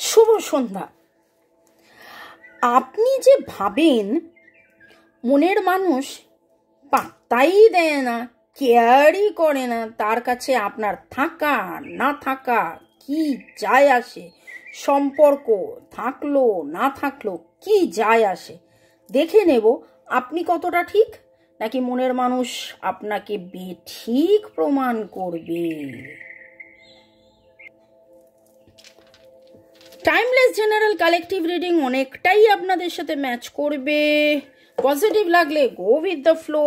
শুভ সন্ধ্যা। আপনি যে ভাবেন মনের মানুষ পাত্তাই দেয় না, কেয়ারই করে না, তার কাছে আপনার থাকা না থাকা কি যায় আসে, সম্পর্ক থাকলো না থাকলো কি যায় আসে, দেখে নেব আপনি কতটা ঠিক, নাকি মনের মানুষ আপনাকে বেঠিক প্রমাণ করবে। টাইমলেস জেনারেল কালেকটিভ রিডিং অনেকটাই আপনাদের সাথে ম্যাচ করবে। পজিটিভ লাগলে go with the flow,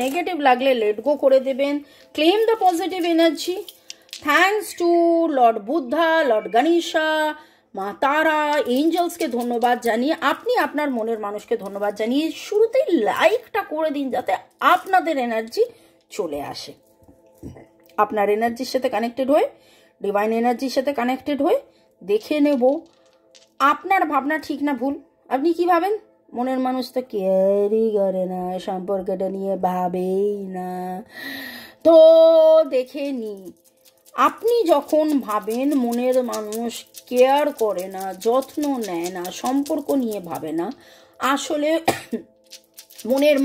negative লাগলে লেট গো করে দেবেন। Claim the positive energy. Thanks to Lord Buddha, Lord Ganesha, মা তারা, এঞ্জেলসকে ধন্যবাদ জানিয়ে আপনি আপনার মনের মানুষকে ধন্যবাদ জানিয়ে শুরুতেই লাইকটা করে দিন, যাতে আপনাদের এনার্জি চলে আসে। আপনার এনার্জির সাথে কানেক্টেড হয়ে, ডিভাইন এনার্জির সাথে কানেক্টেড হয়ে দেখে নেব আপনার ভাবনা ঠিক না ভুল। আপনি কি ভাবেন? মনের মানুষ তো কেয়ারই করে না, সম্পর্কটা নিয়ে ভাবেই না। তো দেখে নি, আপনি যখন ভাবেন মনের মানুষ কেয়ার করে না, যত্ন নেয় না, সম্পর্ক নিয়ে ভাবে না, আসলে মনের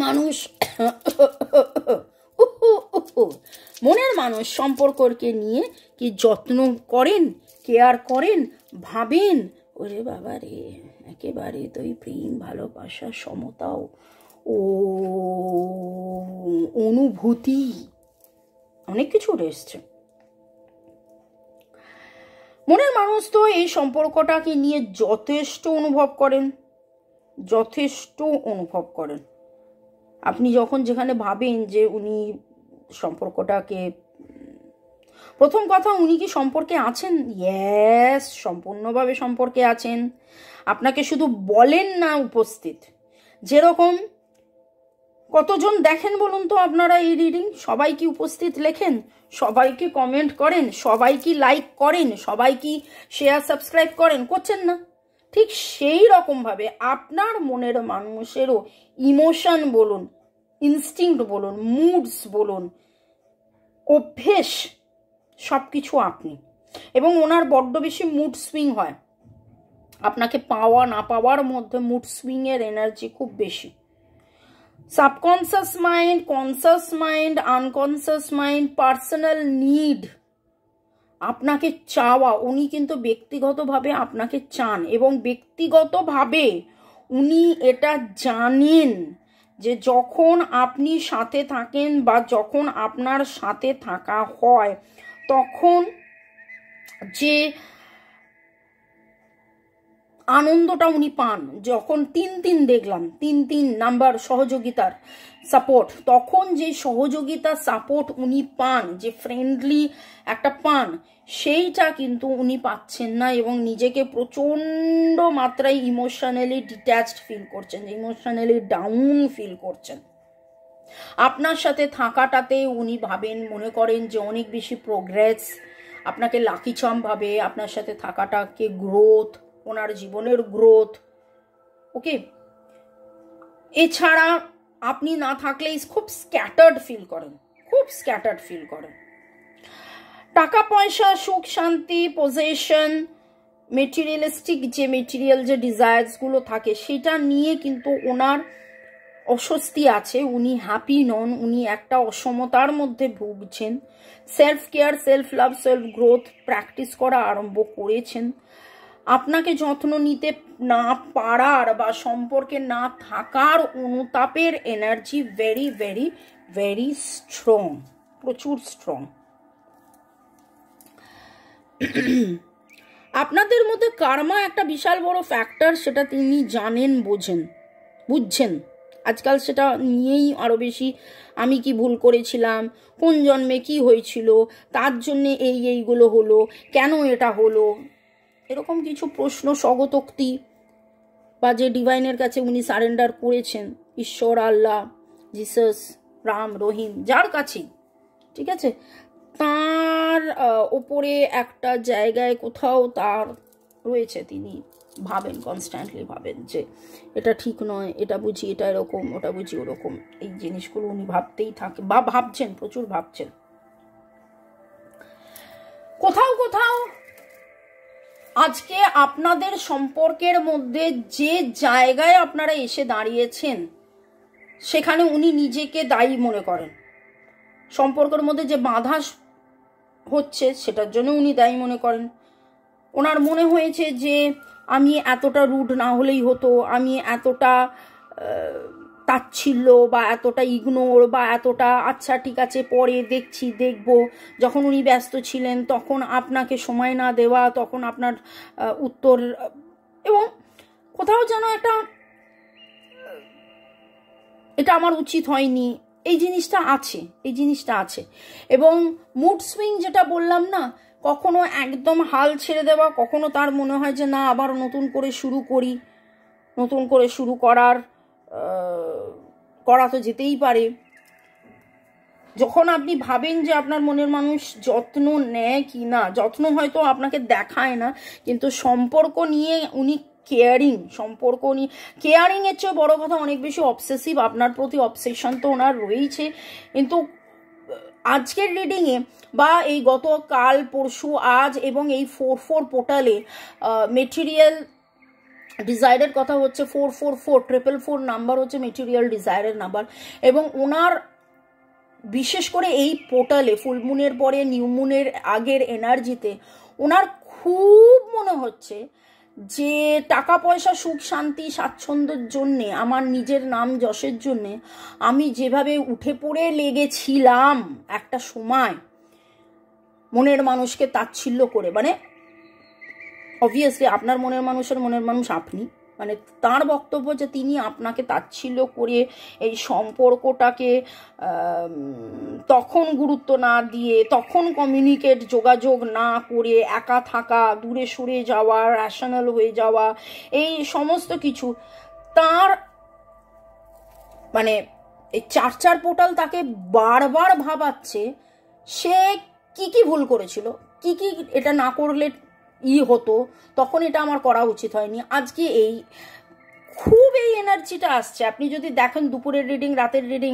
মানুষ সম্পর্ককে নিয়ে কি যত্ন করেন, কেয়ার করেন, ভাবেন? ওরে বাবা রে, একেবারে তো এই প্রেম, ভালোবাসা, সমতাও ও অনুভূতি অনেক কিছু এসছে। মনের মানুষ তো এই সম্পর্কটাকে নিয়ে যথেষ্ট অনুভব করেন। আপনি যখন যেখানে ভাবেন যে উনি সম্পর্কটাকে, প্রথম কথা, উনি কি সম্পর্কে আছেন? ইয়েস, সম্পূর্ণভাবে সম্পর্কে আছেন। আপনাকে শুধু বলেন না উপস্থিত। যেরকম কতজন দেখেন বলুন তো আপনারা এই রিডিং? সবাই কি উপস্থিত লেখেন? সবাই কি কমেন্ট করেন? সবাই কি লাইক করেন? সবাই কি শেয়ার সাবস্ক্রাইব করেন? করছেন না। ঠিক সেই রকম ভাবে আপনার মনের মানুষেরও ইমোশন বলুন, ইনস্টিংক্ট বলুন, মুডস বলুন, অভ্যেস, সবকিছু আপনি। এবং ওনার বড্ড বেশি মুড সুইং হয়। আপনাকে পাওয়া না পাওয়ার মধ্যে মুড সুইং এর এনার্জি খুব বেশি। Subconscious mind, conscious mind, unconscious mind, personal need, আপনাকে চাওয়া, উনি কিন্তু ব্যক্তিগতভাবে আপনাকে চান এবং ব্যক্তিগতভাবে উনি এটা জানেন যে যখন আপনি সাথে থাকেন বা যখন আপনার সাথে থাকা হয় তখন যে আনন্দটা উনি পান, যখন 3 দেখলাম 3 নাম্বার সহযোগিতার সাপোর্ট, তখন যে সহযোগিতা সাপোর্ট উনি পান, যে ফ্রেন্ডলি একটা পান, সেইটা কিন্তু উনি পাচ্ছেন না এবং নিজেকে প্রচন্ড মাত্রায় ইমোশনালি ডিট্যাচড ফিল করছেন, ইমোশনালি ডাউন ফিল করছেন। আপনার সাথে থাকাটাতে উনি ভাবেন, মনে করেন যে অনেক বেশি প্রোগ্রেস, আপনাকে লাকি চার্ম ভাবে, আপনার সাথে থাকাটাকে গ্রোথ, ওনার জীবনের গ্রোথ। ওকে, এছাড়া আপনি না থাকলে খুব স্ক্যাটার্ড ফিল করেন। টাকা পয়সা, সুখ শান্তি, পজেশন, মেটেরিয়ালিস্টিক যে মেটেরিয়াল যে ডিজায়ার্সগুলো থাকে সেটা নিয়ে কিন্তু ওনার অস্বস্তি আছে, উনি হ্যাপি নন, উনি একটা অসমতার মধ্যে ভুগছেন। Self care, self love, self growth practice করা আরম্ভ করেছেন। আপনাকে যত্ন নিতে না পারার বা সম্পর্কে না থাকার অনুতাপের energy very very very strong, প্রচুর স্ট্রং। আপনাদের মধ্যে কার্মা একটা বিশাল বড় ফ্যাক্টর, সেটা তিনি জানেন, বুঝছেন। আজকাল সেটা নিয়েই আরো বেশি, আমি কি ভুল করেছিলাম, কোন জন্মে কি হয়েছিল, তার জন্যে এইগুলো হলো, কেন এটা হলো, এরকম কিছু প্রশ্ন, স্বগতোক্তি, বা যে ডিভাইনের কাছে উনি সারেন্ডার করেছেন, ঈশ্বর, আল্লাহ, জিসাস, রাম, রহিম, যার কাছেই, ঠিক আছে, তার ওপরে একটা জায়গায় কোথাও তার রয়েছে, তিনি ভাবেন, কনস্ট্যান্টলি ভাবেন যে এটা ঠিক নয়, এটা বুঝি এটা এরকম, ওটা বুঝি ওরকম, এই জিনিসগুলো উনি ভাবতেই থাকে বা ভাবছেন, প্রচুর ভাবছেন। কোথাও আজকে আপনাদের সম্পর্কের মধ্যে যে জায়গায় আপনারা এসে দাঁড়িয়েছেন সেখানে উনি নিজেকে দায়ী মনে করেন। সম্পর্কের মধ্যে যে বাধা হচ্ছে সেটার জন্য উনি দায়ী মনে করেন। ওনার মনে হয়েছে যে আমি এতটা রুড না হলেই হতো, আমি এতটা তাচ্ছিল্য বা এতটা ইগনোর বা এতটা আচ্ছা ঠিক আছে পরে দেখছি দেখব, যখন উনি ব্যস্ত ছিলেন তখন আপনাকে সময় না দেওয়া, তখন আপনার উত্তর, এবং কোথাও যেন এটা আমার উচিত হয়নি, এই জিনিসটা আছে। এবং মুড সুইং যেটা বললাম না, কখনো একদম হাল ছেড়ে দেওয়া, কখনো তার মনে হয় যে না আবার নতুন করে শুরু করা তো যেতেই পারে। যখন আপনি ভাবেন যে আপনার মনের মানুষ যত্ন নেয় কি না, যত্ন হয়তো আপনাকে দেখায় না, কিন্তু সম্পর্ক নিয়ে উনি কেয়ারিং এর চেয়ে বড় কথা অনেক বেশি অবসেসিভ। আপনার প্রতি অবসেশন তো ওনার রয়েছে, কিন্তু আজকের রিডিংয়ে বা এই গতকাল পরশু আজ এবং এই 4/4 পোর্টালে মেটেরিয়াল ডিজায়ারের কথা হচ্ছে। 444 নাম্বার হচ্ছে মেটেরিয়াল ডিজায়ারের নাম্বার, এবং ওনার বিশেষ করে এই পোর্টালে ফুলমুনের পরে নিউমুনের আগের এনার্জিতে ওনার খুব মনে হচ্ছে যে টাকা পয়সা সুখ শান্তি স্বাচ্ছন্দ্যের জন্যে, আমার নিজের নাম যশের জন্যে আমি যেভাবে উঠে পড়ে লেগেছিলাম একটা সময় মনের মানুষকে তাচ্ছিল্য করে, মানে অবভিয়াসলি আপনার মনের মানুষ আপনি, মানে তার বক্তব্য যে তিনি আপনাকে তাচ্ছিল্য করে এই সম্পর্কটাকে তখন গুরুত্ব না দিয়ে, তখন যোগাযোগ না করে, একা থাকা, দূরে সরে যাওয়া, র্যাশনাল হয়ে যাওয়া, এই সমস্ত কিছু তার মানে এই 4/4 পোর্টাল তাকে বারবার ভাবাচ্ছে সে কি ভুল করেছিল, কি এটা না করলে হতো, তখন এটা আমার করা উচিত হয়নি। আজকে খুব এই এনার্জিটা আসছে। আপনি যদি দেখেন দুপুরের রিডিং, রাতের রিডিং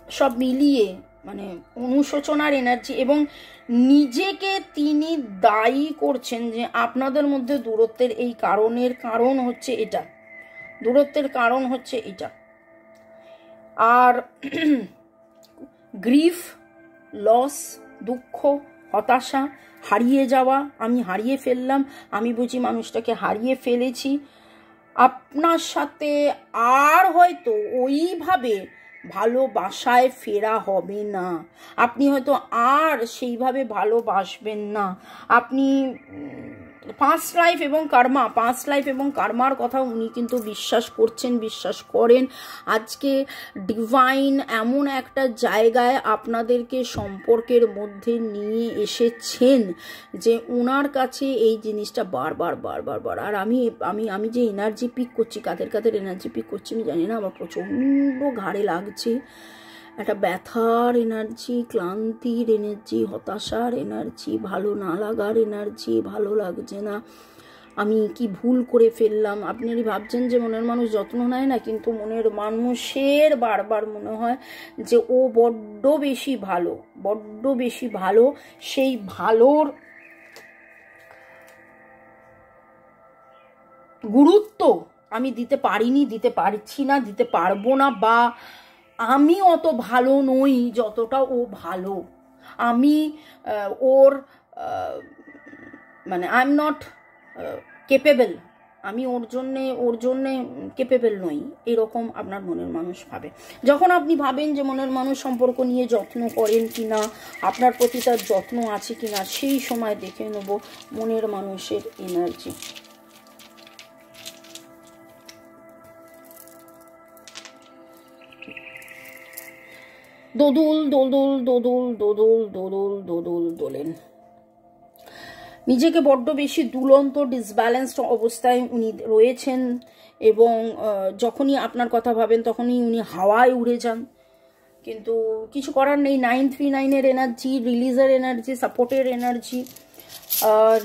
সব মিলিয়ে মানে অনুশোচনার এনার্জি, এবং নিজেকে তিনি দায়ী করছেন যে আপনাদের মধ্যে দূরত্বের কারণ হচ্ছে এটা। আর গ্রিফ, লস, দুঃখ, হতাশা, হারিয়ে যাওয়া, আমি হারিয়ে ফেললাম, আমি বুঝি মানুষটাকে হারিয়ে ফেলেছি, আপনার সাথে আর হয়তো ওইভাবে ভালোবাসায় ফেরা হবে না, আপনি হয়তো আর সেইভাবে ভালোবাসবেন না। আপনি পাস্ট লাইফ এবং কার্মার কথা উনি কিন্তু বিশ্বাস করেন। আজকে ডিভাইন এমন একটা জায়গায় আপনাদেরকে সম্পর্কের মধ্যে নিয়ে এসেছেন যে ওনার কাছে এই জিনিসটা বারবার। আর আমি যে এনার্জি পিক করছি, কাদের এনার্জি পিক করছি আমি জানি না, আমার প্রচণ্ড ঘাড়ে লাগছে, একটা ব্যথার এনার্জি, ক্লান্তির এনার্জি, হতাশার এনার্জি, ভালো না লাগার এনার্জি, ভালো লাগছে না, আমি কি ভুল করে ফেললাম। আপনি ভাবছেন যে মনের মানুষ যত্ন নেয় না, কিন্তু মনের মানুষের বারবার মনে হয় যে ও বড্ড বেশি ভালো, সেই ভালোর গুরুত্ব আমি দিতে পারিনি, দিতে পারছি না, দিতে পারবো না, বা আমি অত ভালো নই যতটা ও ভালো, আমি ওর মানে আই এম নট কেপেবল, আমি ওর জন্যে কেপেবল নই, এরকম আপনার মনের মানুষ ভাবে। যখন আপনি ভাবেন যে মনের মানুষ সম্পর্ক নিয়ে যত্ন করেন কিনা, আপনার প্রতি তার যত্ন আছে কিনা, সেই সময় দেখে নেব মনের মানুষের এনার্জি। দোলেন, নিজেকে বড্ড বেশি দুলন্ত, ডিসব্যালেন্সড অবস্থায় উনি রয়েছেন, এবং যখনই আপনার কথা ভাবেন তখনই উনি হাওয়ায় উড়ে যান, কিন্তু কিছু করার নেই। 939-এর এনার্জি, রিলিজের এনার্জি, সাপোর্টের এনার্জি,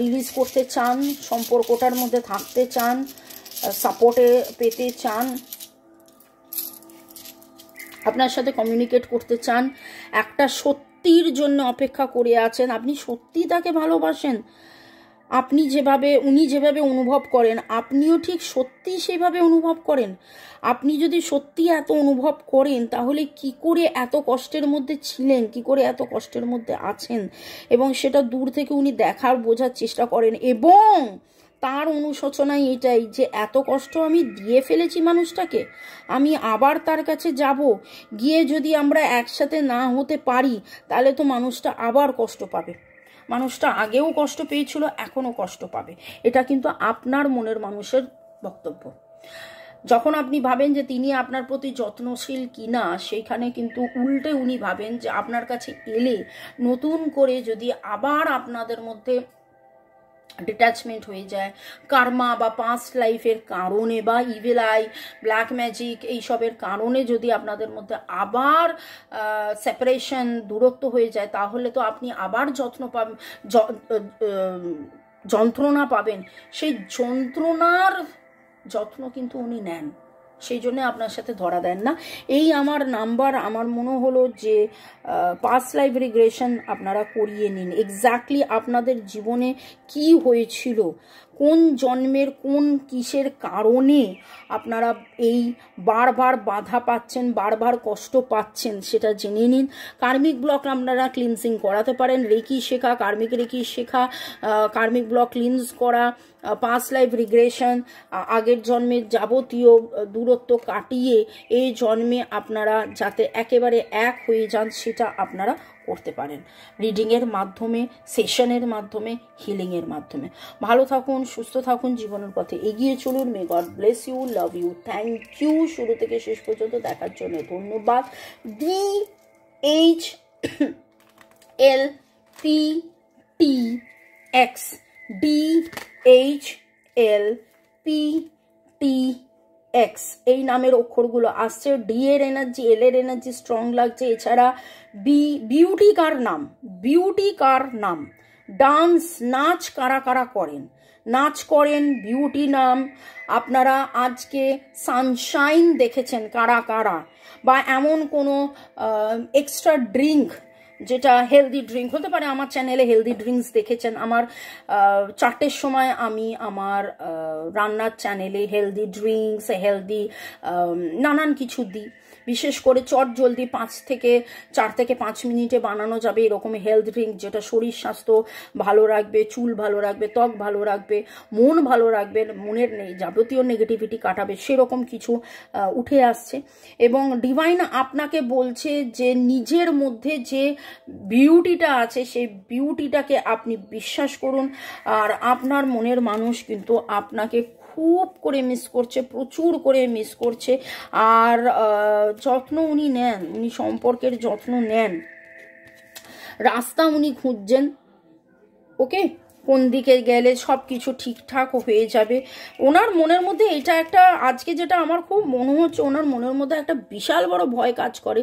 রিলিজ করতে চান, সম্পর্কটার মধ্যে থাকতে চান, সাপোর্টে পেতে চান, আপনার সাথে কমিউনিকেট করতে চান, একটা সত্যির জন্য অপেক্ষা করে আছেন, আপনি সত্যি তাকে ভালোবাসেন, আপনি যেভাবে উনি যেভাবে অনুভব করেন আপনিও ঠিক সত্যি সেভাবে অনুভব করেন। আপনি যদি সত্যি এত অনুভব করেন তাহলে কি করে এত কষ্টের মধ্যে ছিলেন, কি করে এত কষ্টের মধ্যে আছেন, এবং সেটা দূর থেকে উনি দেখার বোঝার চেষ্টা করেন। এবং তার অনুশোচনাই এটাই যে এত কষ্ট আমি দিয়ে ফেলেছি মানুষটাকে, আমি আবার তার কাছে যাব, গিয়ে যদি আমরা একসাথে না হতে পারি তাহলে তো মানুষটা আবার কষ্ট পাবে। মানুষটা আগেও কষ্ট পেয়েছিল, এখনো কষ্ট পাবে। এটা কিন্তু আপনার মনের মানুষের বক্তব্য। যখন আপনি ভাবেন যে তিনি আপনার প্রতি যত্নশীল কিনা, সেইখানে কিন্তু উল্টে উনি ভাবেন যে আপনার কাছে এলে নতুন করে যদি আবার আপনাদের মধ্যে ডিট্যাচমেন্ট হয়ে যায়, কার্মা বা পাস্ট লাইফের কারণে বা ইভিল আই, ব্ল্যাক ম্যাজিক এইসবের কারণে যদি আপনাদের মধ্যে আবার সেপারেশন, দূরত্ব হয়ে যায়, তাহলে তো আপনি আবার যন্ত্রণা পাবেন। সেই যন্ত্রণার যত্ন কিন্তু উনি নেন, সেই জন্য আপনার সাথে ধরা দেন না। এই আমার নাম্বার, আমার মনে হলো যে পাস্ট লাইফ রিগ্রেশন আপনারা করিয়ে নিন। এক্স্যাক্টলি আপনাদের জীবনে কি হয়েছিল, কোন জন্মের কোন কিসের কারণে আপনারা এই বারবার বাধা পাচ্ছেন, বারবার কষ্ট পাচ্ছেন, সেটা জেনে নিন। কার্মিক ব্লক আপনারা ক্লিনজিং করাতে পারেন, রেকি শেখা, কার্মিক রেকি শেখা, কার্মিক ব্লক ক্লিনজ করা, পাস্ট লাইফ রিগ্রেশন, আগের জন্মের যাবতীয় দূরত্ব কাটিয়ে এই জন্মে আপনারা যাতে একেবারে এক হয়ে যান সেটা আপনারা করতে পারেন রিডিংয়ের মাধ্যমে, সেশনের মাধ্যমে, হিলিংয়ের মাধ্যমে। ভালো থাকুন, সুস্থ থাকুন, জীবনের পথে এগিয়ে চলুন। May God bless you, love you, thank you শুরু থেকে শেষ পর্যন্ত দেখার জন্য ধন্যবাদ। DHLPTX DHLPTX এই নামের অক্ষরগুলো আসছে। ডি এর এনার্জি, এল এর এনার্জি স্ট্রং লাগছে। এছাড়া বিউটি কার নাম, ডান্স, নাচ কারা কারা করেন, নাচ করেন, বিউটি নাম। আপনারা আজকে সানশাইন দেখেছেন কারা কারা, বা এমন কোনো এক্সট্রা ড্রিঙ্ক যেটা হেলদি ড্রিঙ্ক হতে পারে, আমার চ্যানেলে হেলদি ড্রিঙ্কস দেখেছেন। আমার 4টের সময় আমি আমার রান্নার চ্যানেলে হেলদি ড্রিঙ্কস, হেলদি নানান কিছু দিই। বিশেষ করে চট জলদি 4 থেকে 5 মিনিটে বানানো যাবে এরকম হেলথ ড্রিঙ্ক, যেটা শরীর স্বাস্থ্য ভালো রাখবে, চুল ভালো রাখবে, ত্বক ভালো রাখবে, মন ভালো রাখবে, মনের যাবতীয় নেগেটিভিটি কাটাবে, সেরকম কিছু উঠে আসছে। এবং ডিভাইন আপনাকে বলছে যে নিজের মধ্যে যে বিউটিটা আছে সেই বিউটিটাকে আপনি বিশ্বাস করুন। আর আপনার মনের মানুষ কিন্তু আপনাকে খুব করে মিস করছে, প্রচুর করে মিস করছে। আর যত্ন উনি নেন, উনি সম্পর্কের যত্ন নেন, রাস্তা উনি খুঁজছেন। ওকে, কোন দিকে গেলে সব কিছু ঠিকঠাক হয়ে যাবে। ওনার মনের মধ্যে এটা একটা, আজকে যেটা আমার খুব মনে হচ্ছে, ওনার মনের মধ্যে একটা বিশাল বড় ভয় কাজ করে।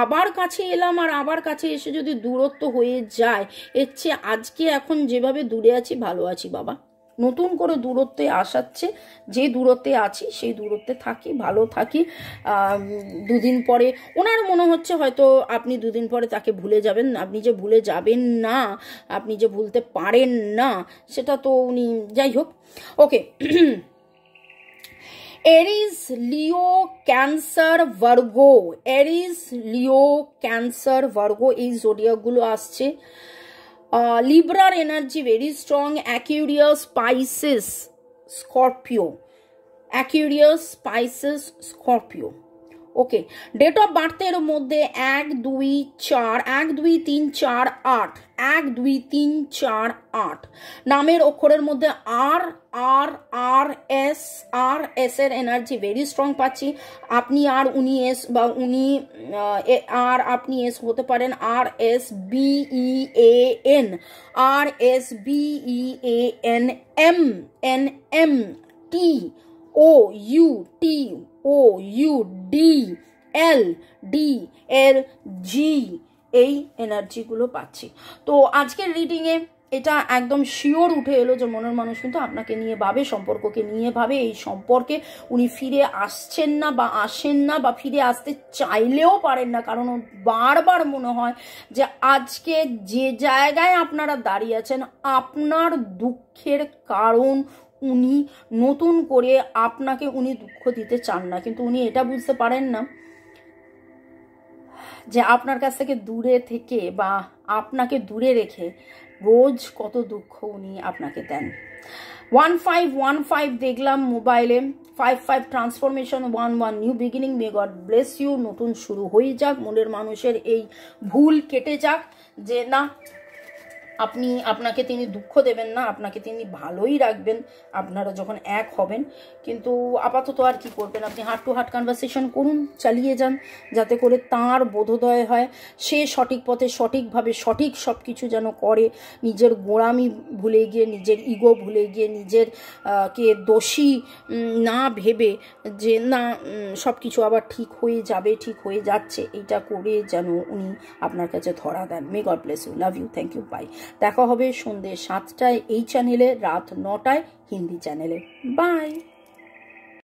আবার কাছে এলাম আর আবার কাছে এসে যদি দূরত্ব হয়ে যায়, এর চেয়ে আজকে এখন যেভাবে দূরে আছি ভালো আছি বাবা। নতুন করে দূরত্বে আসাচ্ছে, যে দূরত্বে আছি সেই দূরত্বে থাকি, ভালো থাকি। 2 দিন পরে ওনার মনে হচ্ছে হয়তো আপনি 2 দিন পরে তাকে ভুলে যাবেন। আপনি যে ভুলে যাবেন না, আপনি যে ভুলতে পারেন না, সেটা তো উনি, যাই হোক। Okay, Aries, Leo, Cancer, Virgo, Aries, Leo, Cancer, Virgo এই জোডিয়াকগুলো আসছে। লিব্রার energy very strong, Aquarius, Pisces, Scorpio, Aquarius, Pisces, Scorpio. Okay, date of বার্থের মধ্যে 1, 2, 4, 1, 2, 3, 4, 8, 1, 2, 3, 4, 8 নামের অক্ষরের মধ্যে আর আর আর এস, আর এস এর এনার্জি ভেরি স্ট্রং পাচ্ছি। আপনি আর উনি এস, বা উনি আর আপনি এস হতে পারেন। R S B E A N, R S B E A N, M N M, T O U, T O U, D L, D L, G এই এনার্জিগুলো পাচ্ছি। তো আজকের রিডিংয়ে এটা একদম শিওর উঠে এলো যে মনের মানুষ কিন্তু আপনাকে নিয়ে ভাবে, সম্পর্ককে নিয়ে ভাবে। এই সম্পর্কে উনি ফিরে আসছেন না বা আসেন না বা ফিরে আসতে চাইলেও পারেন না, কারণ বারবার মনে হয় যে আজকে যে জায়গায় আপনারা দাঁড়িয়ে আছেন আপনার দুঃখের কারণ উনি নতুন করে আপনাকে উনি দুঃখ দিতে চান না, কিন্তু উনি এটা বুঝতে পারেন না যে আপনার কাছ থেকে দূরে থেকে বা আপনাকে দূরে রেখে রোজ কত দুঃখ উনি আপনাকে দেন। 1515 দেখলাম মোবাইলে, 55 transformation, 11 new beginning. May God bless you. নতুন শুরু হয়ে যাক, মনের মানুষের এই ভুল কেটে যাক যে না আপনাকে তিনি দুঃখ দেবেন না, আপনাকে তিনি ভালোই রাখবেন আপনারা যখন এক হবেন। কিন্তু আপাতত আর কি করবেন, আপনি হার্ট টু হার্ট কনভারসেশন করুন, চালিয়ে যান, যাতে করে তার বোধোদয় হয়, সে সঠিক পথে সঠিকভাবে সঠিক সব কিছু যেন করে, নিজের গোঁড়ামি ভুলে গিয়ে, নিজের ইগো ভুলে গিয়ে, নিজের কে দোষী না ভেবে যে না সব কিছু আবার ঠিক হয়ে যাবে, ঠিক হয়ে যাচ্ছে, এইটা করে যেন উনি আপনার কাছে ধরা দেন। May God bless you, love you, thank you, bye. দেখা হবে সন্ধ্যে 7টায় এই চ্যানেলে, রাত 9টায় হিন্দি চ্যানেলে। বাই।